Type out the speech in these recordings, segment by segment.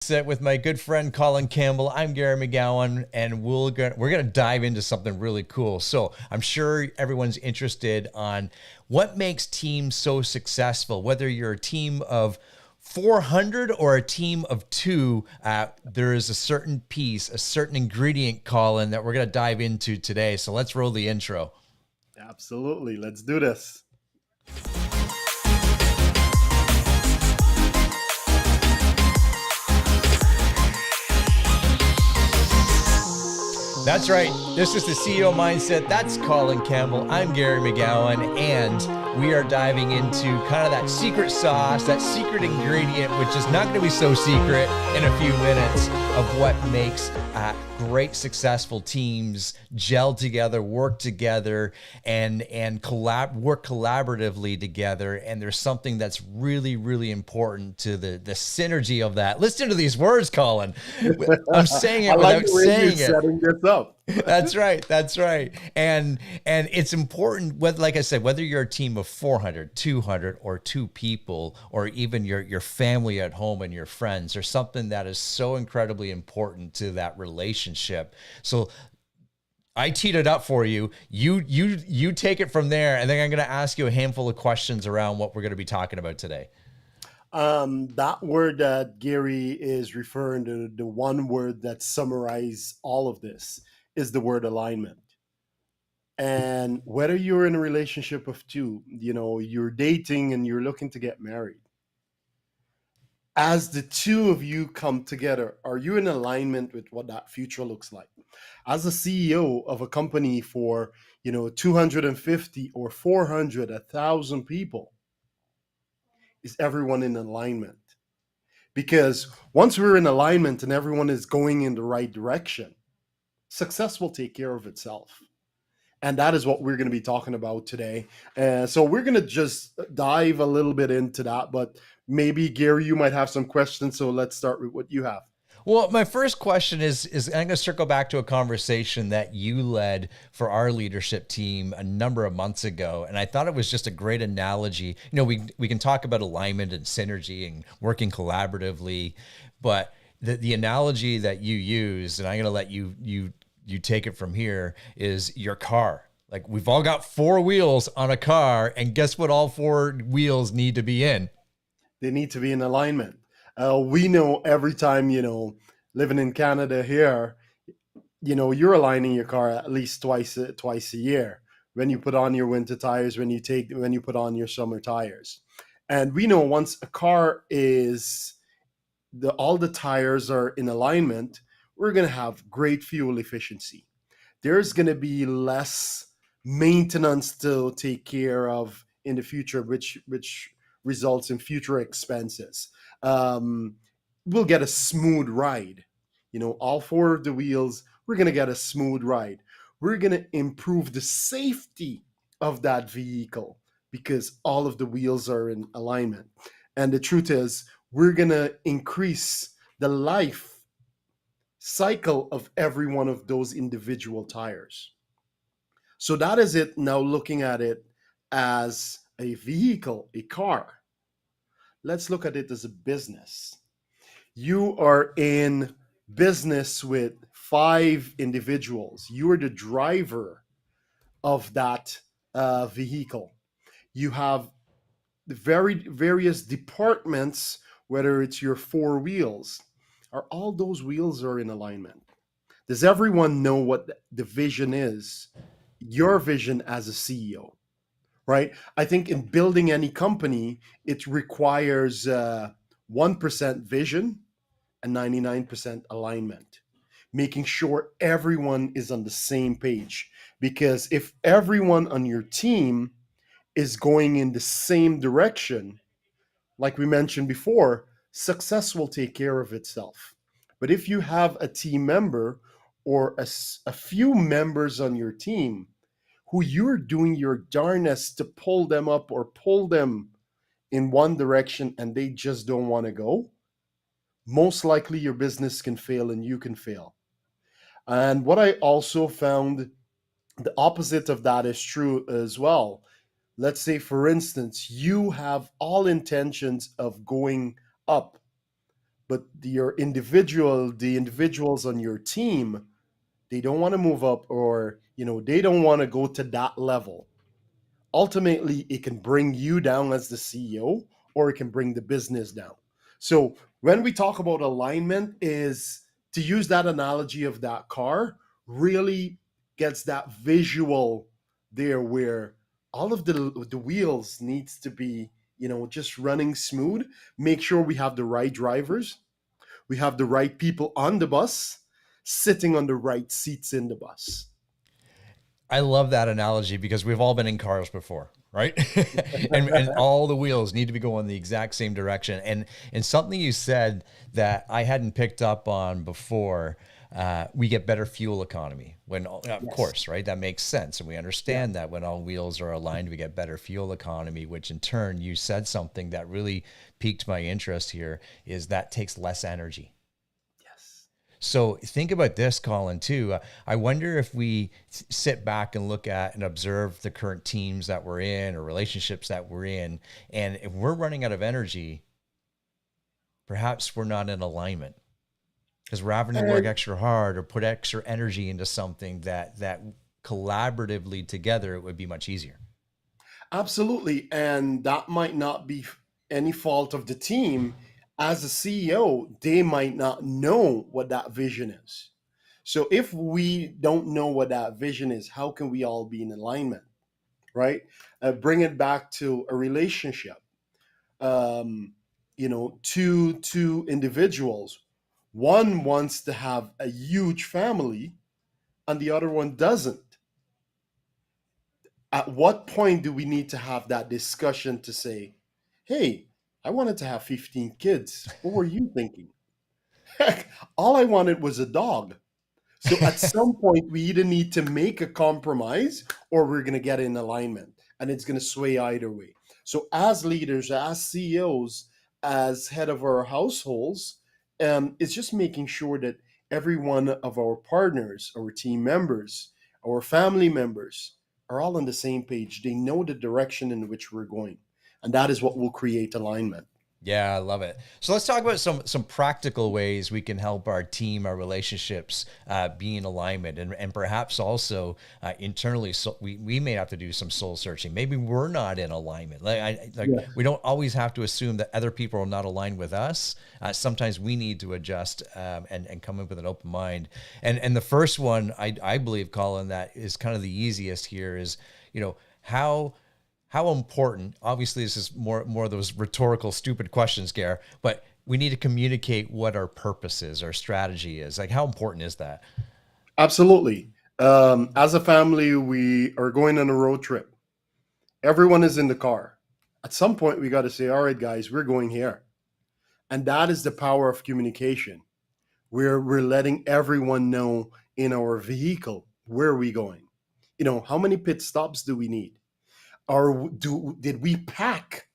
Sit with my good friend Colin Campbell. I'm Gary McGowan, and we're gonna dive into something really cool. So I'm sure everyone's interested on what makes teams so successful. Whether you're a team of 400 or a team of two, there is a certain piece, a certain ingredient, Colin, that we're gonna dive into today. So let's roll the intro. Absolutely. Let's do this. That's right. This is the CEO Mindset. That's Colin Campbell. I'm Gary McGowan, and we are diving into kind of that secret sauce, that secret ingredient, which is not going to be so secret in a few minutes, of what makes great, successful teams gel together, work together, and work collaboratively together. And there's something that's really, really important to the synergy of that. Listen to these words, Colin. I'm saying I it like without the way you're saying it. setting this up. That's right. That's right. And it's important, whether, like I said, whether you're a team of 400, 200, or two people, or even your family at home and your friends, there's something that is so incredibly important to that relationship. So I teed it up for you. You take it from there, and then I'm going to ask you a handful of questions around what we're going to be talking about today. That word that Gary is referring to, the one word that summarizes all of this, is the word alignment. And whether you're in a relationship of two, you're dating and you're looking to get married, as the two of you come together, are you in alignment with what that future looks like? As a CEO of a company for, 250 or 400, 1,000 people, is everyone in alignment? Because once we're in alignment and everyone is going in the right direction, success will take care of itself. And that is what we're going to be talking about today. So we're going to just dive a little bit into that. But maybe, Gary, you might have some questions. So let's start with what you have. Well, my first question is I'm going to circle back to a conversation that you led for our leadership team a number of months ago, and I thought it was just a great analogy. We can talk about alignment and synergy and working collaboratively, but the analogy that you used, and I'm going to let you take it from here, is your car. Like, we've all got four wheels on a car, and guess what? All four wheels need to be in. They need to be in alignment. We know every time, living in Canada here, you're aligning your car at least twice a year, when you put on your winter tires, when you put on your summer tires. And we know once a car is all the tires are in alignment, we're going to have great fuel efficiency. There's going to be less maintenance to take care of in the future, which results in future expenses. Um, we'll get a smooth ride. All four of the wheels, we're going to get a smooth ride. We're going to improve the safety of that vehicle because all of the wheels are in alignment. And the truth is, we're going to increase the life cycle of every one of those individual tires. So that is it. Now, looking at it as a vehicle, a car, let's look at it as a business. You are in business with five individuals. You are the driver of that vehicle. You have the various departments, whether it's your four wheels. Are all those wheels are in alignment? Does everyone know what the vision is? Your vision as a CEO, right? I think in building any company, it requires 1% vision and 99% alignment, making sure everyone is on the same page. Because if everyone on your team is going in the same direction, like we mentioned before, success will take care of itself. But if you have a team member or a few members on your team who you're doing your darnest to pull them up or pull them in one direction and they just don't want to go, most likely your business can fail and you can fail. And what I also found, the opposite of that is true as well. Let's say, for instance, you have all intentions of going up, but the individuals on your team, they don't want to move up, or they don't want to go to that level. Ultimately, it can bring you down as the CEO, or it can bring the business down. So when we talk about alignment, is to use that analogy of that car, really gets that visual there, where all of the wheels needs to be just running smooth. Make sure we have the right drivers, we have the right people on the bus, sitting on the right seats in the bus. I love that analogy because we've all been in cars before, right? And all the wheels need to be going the exact same direction. And something you said that I hadn't picked up on before, we get better fuel economy when, of Yes. course, right? That makes sense. And we Yeah. understand that when all wheels are aligned, we get better fuel economy, which in turn, you said something that really piqued my interest here, is that takes less energy. Yes. So think about this, Colin, too. I wonder if we sit back and look at and observe the current teams that we're in or relationships that we're in, and if we're running out of energy, perhaps we're not in alignment because we're having to work And extra hard or put extra energy into something that collaboratively together it would be much easier. absolutely. And that might not be any fault of the team. As a CEO, they might not know what that vision is. So if we don't know what that vision is, how can we all be in alignment, right? Bring it back to a relationship. Um, two individuals. One wants to have a huge family, and the other one doesn't. At what point do we need to have that discussion to say, hey, I wanted to have 15 kids. What were you thinking? Heck, all I wanted was a dog. So at some point, we either need to make a compromise, or we're going to get in alignment, and it's going to sway either way. So as leaders, as CEOs, as head of our households, it's just making sure that every one of our partners, our team members, our family members are all on the same page. They know the direction in which we're going. And that is what will create alignment. Yeah, I love it. So let's talk about some practical ways we can help our team, our relationships, be in alignment, and perhaps also internally. So we may have to do some soul searching. Maybe we're not in alignment. Yeah. We don't always have to assume that other people are not aligned with us. Sometimes we need to adjust and come up with an open mind. And the first one I believe, Colin, that is kind of the easiest here is how important, obviously this is more of those rhetorical stupid questions, Gare, but we need to communicate what our purpose is, our strategy is. Like, how important is that? Absolutely. As a family, we are going on a road trip. Everyone is in the car. At some point, we got to say, all right, guys, we're going here. And that is the power of communication. We're letting everyone know in our vehicle where are we going. How many pit stops do we need? Or did we pack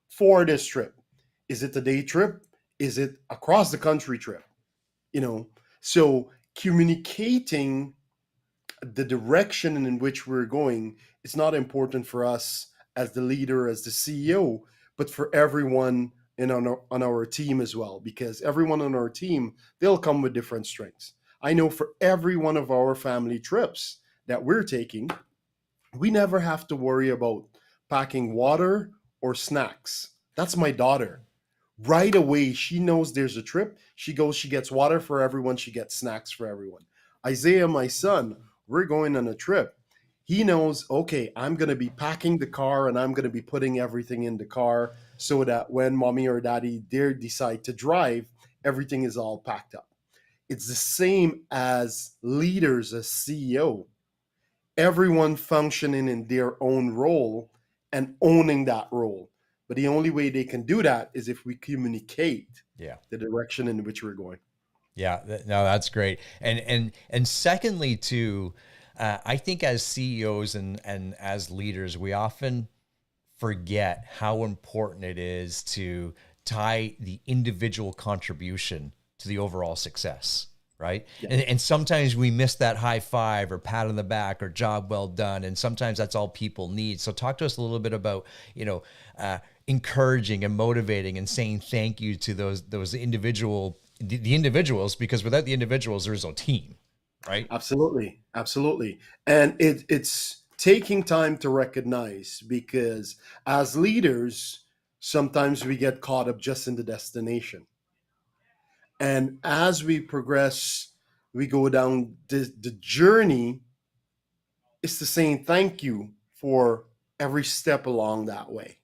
for this trip? Is it a day trip? Is it across the country trip? You know, so communicating the direction in which we're going is not important for us as the leader, as the CEO, but for everyone on our team as well, because everyone on our team, they'll come with different strengths. I know for every one of our family trips that we're taking, we never have to worry about packing water or snacks. That's my daughter. Right away, she knows there's a trip. She goes, she gets water for everyone, she gets snacks for everyone. Isaiah, my son, we're going on a trip. He knows, okay, I'm going to be packing the car, and I'm going to be putting everything in the car so that when mommy or daddy dare decide to drive, everything is all packed up. It's the same as leaders, as CEO, everyone functioning in their own role and owning that role. But the only way they can do that is if we communicate Yeah. the direction in which we're going. Yeah, no, that's great. And secondly, too, I think as CEOs and as leaders, we often forget how important it is to tie the individual contribution to the overall success, right? Yeah. And sometimes we miss that high five or pat on the back or job well done. And sometimes that's all people need. So talk to us a little bit about, encouraging and motivating and saying thank you to those the individuals, because without the individuals there's no team, right? Absolutely, absolutely. And it's taking time to recognize, because as leaders, sometimes we get caught up just in the destination. And as we progress, we go down the journey, is to saying thank you for every step along that way.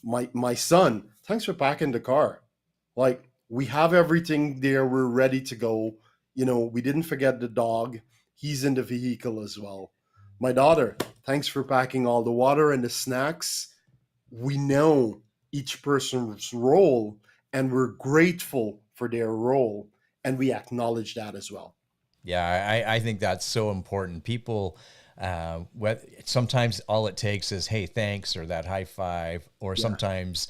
My son, thanks for packing the car. Like, we have everything there, we're ready to go. We didn't forget the dog. He's in the vehicle as well. My daughter, thanks for packing all the water and the snacks. We know each person's role, and we're grateful for their role, and we acknowledge that as well. Yeah, I think that's so important. People, sometimes all it takes is, hey, thanks, or that high five, or Yeah, sometimes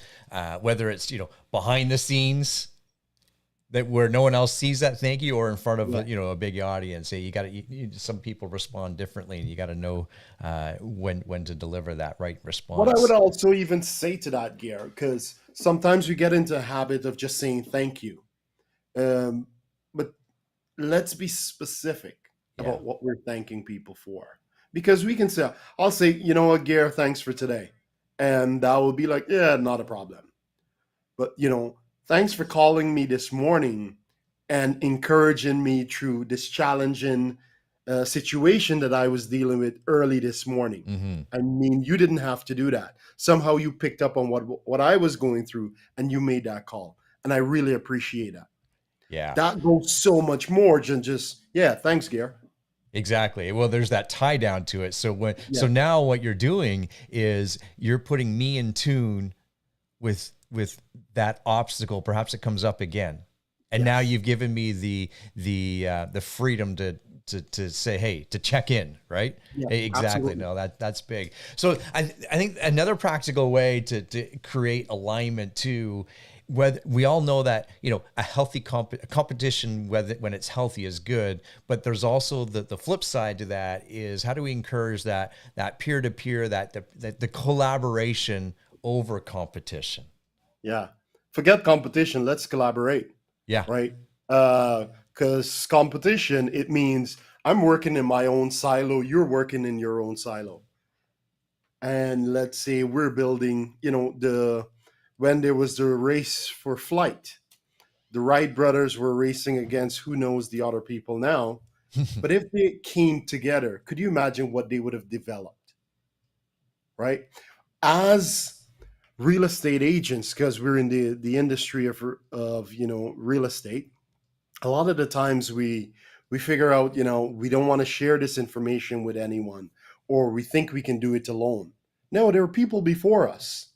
whether it's, behind the scenes that where no one else sees that thank you, or in front of yeah. a big audience. Hey, you got to, some people respond differently, and you got to know when to deliver that right What I would response. also even say to that, Gear, because sometimes we get into a habit of just saying thank you. But let's be specific Yeah. about what we're thanking people for. Because we can say, I'll say, you know what, Gare, thanks for today. And that will be like, yeah, not a problem. But, thanks for calling me this morning and encouraging me through this challenging situation that I was dealing with early this morning. Hmm. I mean, you didn't have to do that. Somehow you picked up on what I was going through, and you made that call. And I really appreciate that. Yeah. That goes so much more than just, yeah, thanks, Gear. Exactly. Well, there's that tie down to it. So Yeah, now what you're doing is you're putting me in tune with that obstacle. Perhaps it comes up again, and now yes. you've given me the freedom to say, hey, to check in, right? Yeah, Exactly. absolutely. No, that's big. So I think another practical way to create alignment too, whether we all know that, a healthy competition, whether when it's healthy, is good, but there's also the flip side to that, is how do we encourage that peer to peer, that the collaboration over competition. Yeah. Forget competition. Let's collaborate, Yeah. right? Because competition, it means I'm working in my own silo, you're working in your own silo. And let's say we're building, when there was the race for flight, the Wright brothers were racing against who knows the other people now. But if they came together, could you imagine what they would have developed, right? As real estate agents, because we're in the industry of real estate, a lot of the times we figure out, we don't want to share this information with anyone, or we think we can do it alone. No, there are people before us,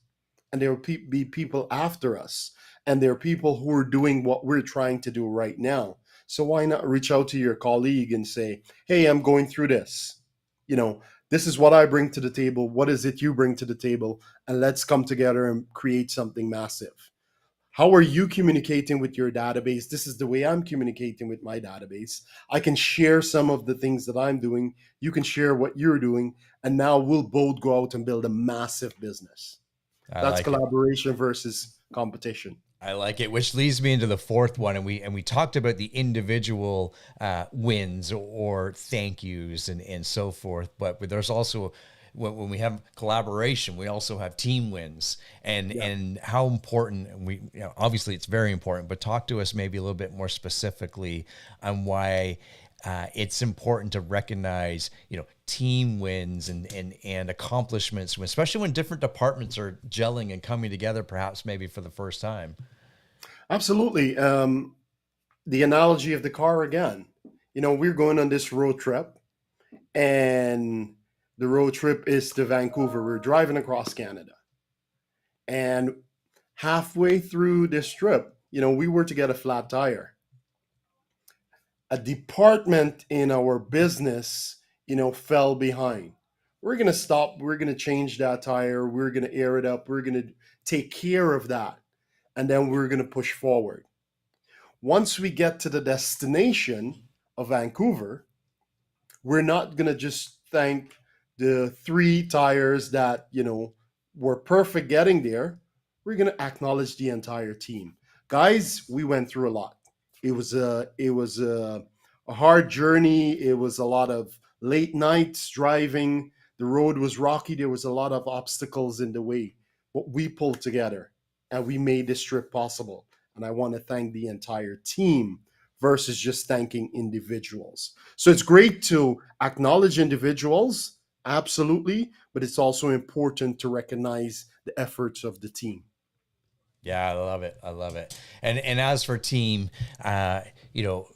and there will be people after us, and there are people who are doing what we're trying to do right now. So why not reach out to your colleague and say, hey, I'm going through this, you know this is what I bring to the table, what is it you bring to the table, and let's come together and create something massive. How are you communicating with your database? This is the way I'm communicating with my database. I can share some of the things that I'm doing, you can share what you're doing, and now we'll both go out and build a massive business. I That's like it. collaboration versus competition. I like it, which leads me into the fourth one, and we talked about the individual wins or thank yous and so forth. But there's also, when we have collaboration, we also have team wins, Yeah, and how important. And obviously it's very important, but talk to us maybe a little bit more specifically on why it's important to recognize, team wins and accomplishments, especially when different departments are gelling and coming together, perhaps maybe for the first time. absolutely. The analogy of the car again. We're going on this road trip, and the road trip is to Vancouver. We're driving across Canada. And halfway through this trip, we were to get a flat tire. A department in our business, fell behind. We're going to stop. We're going to change that tire. We're going to air it up. We're going to take care of that. And then we're going to push forward. Once we get to the destination of Vancouver, we're not going to just thank the three tires that, we're perfect getting there, we're going to acknowledge the entire team. Guys, we went through a lot. It was a hard journey. It was a lot of late nights driving. The road was rocky. There was a lot of obstacles in the way. But we pulled together and we made this trip possible. And I want to thank the entire team versus just thanking individuals. So it's great to acknowledge individuals, absolutely, but it's also important to recognize the efforts of the team. Yeah, I love it. I love it. And as for team, you know,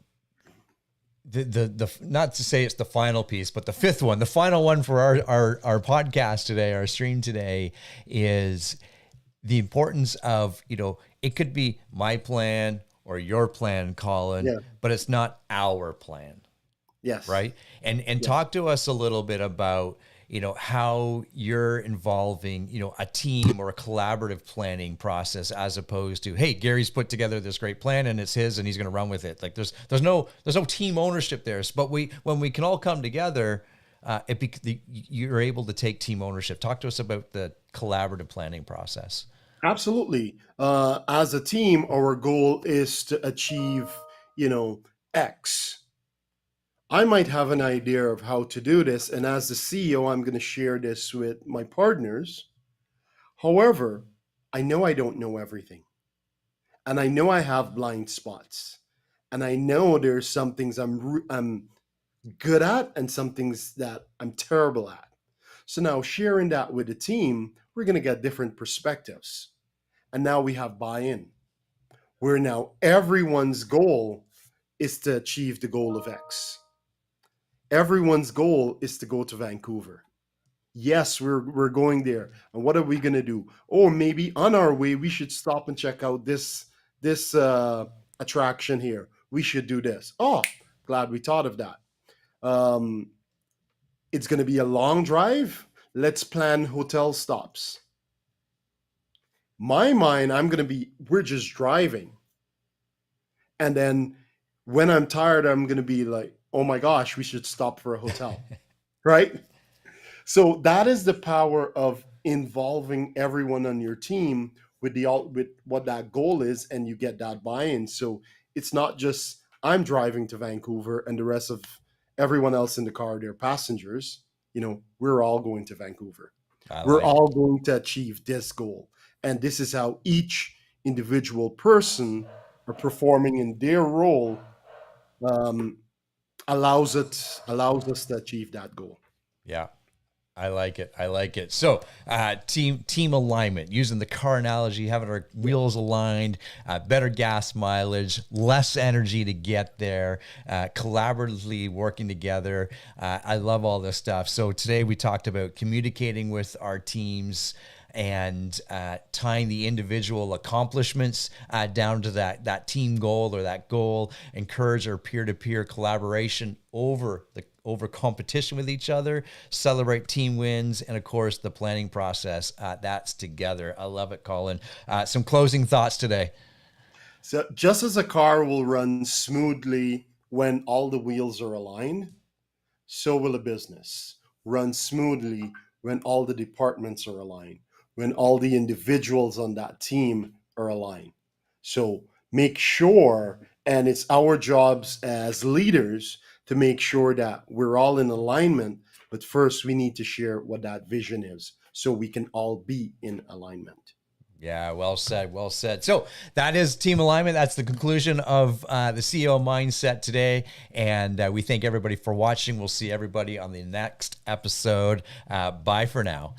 the not to say it's the final piece, but the fifth one, the final one for our podcast today, our stream today, is the importance of, you know, it could be my plan or your plan, Colin, Yeah. but it's not our plan, Yes. right? And Yeah. talk to us a little bit about, you know, how you're involving, you know, a team or a collaborative planning process, as opposed to, hey, Gary's put together this great plan and it's his and he's going to run with it. Like there's no team ownership there. But when we can all come together, you're able to take team ownership. Talk to us about the collaborative planning process. Absolutely. As a team, our goal is to achieve, you know, X. I might have an idea of how to do this, and as the CEO, I'm going to share this with my partners. However, I know I don't know everything, and I know I have blind spots, and I know there's some things I'm good at, and some things that I'm terrible at. So now sharing that with the team, we're going to get different perspectives, and now we have buy-in. Where now everyone's goal is to achieve the goal of X. Everyone's goal is to go to Vancouver. Yes, we're going there. And what are we gonna do? Or maybe on our way we should stop and check out this attraction here. We should do this. Oh, glad we thought of that. Um, it's gonna be a long drive. Let's plan hotel stops. My mind, we're just driving. And then when I'm tired, I'm gonna be like, oh my gosh, we should stop for a hotel. Right? So that is the power of involving everyone on your team with what that goal is, and you get that buy-in. So it's not just I'm driving to Vancouver and the rest of everyone else in the car, they're passengers. You know, we're all going to Vancouver. I We're like it. all going to achieve this goal. And this is how each individual person are performing in their role, um, allows us to achieve that goal. Yeah. I like it. I like it. So, team alignment, using the car analogy, having our wheels aligned, better gas mileage, less energy to get there, collaboratively working together. I love all this stuff. So today we talked about communicating with our teams and tying the individual accomplishments down to that team goal or that goal. Encourage our peer-to-peer collaboration over competition with each other, celebrate team wins, and of course the planning process that's together. I love it, Colin. Some closing thoughts today. So just as a car will run smoothly when all the wheels are aligned, so will a business run smoothly when all the departments are aligned, when all the individuals on that team are aligned. So make sure, and it's our jobs as leaders to make sure that we're all in alignment. But first, we need to share what that vision is so we can all be in alignment. Yeah, well said. Well said. So that is team alignment. That's the conclusion of the CEO Mindset today. And we thank everybody for watching. We'll see everybody on the next episode. Bye for now.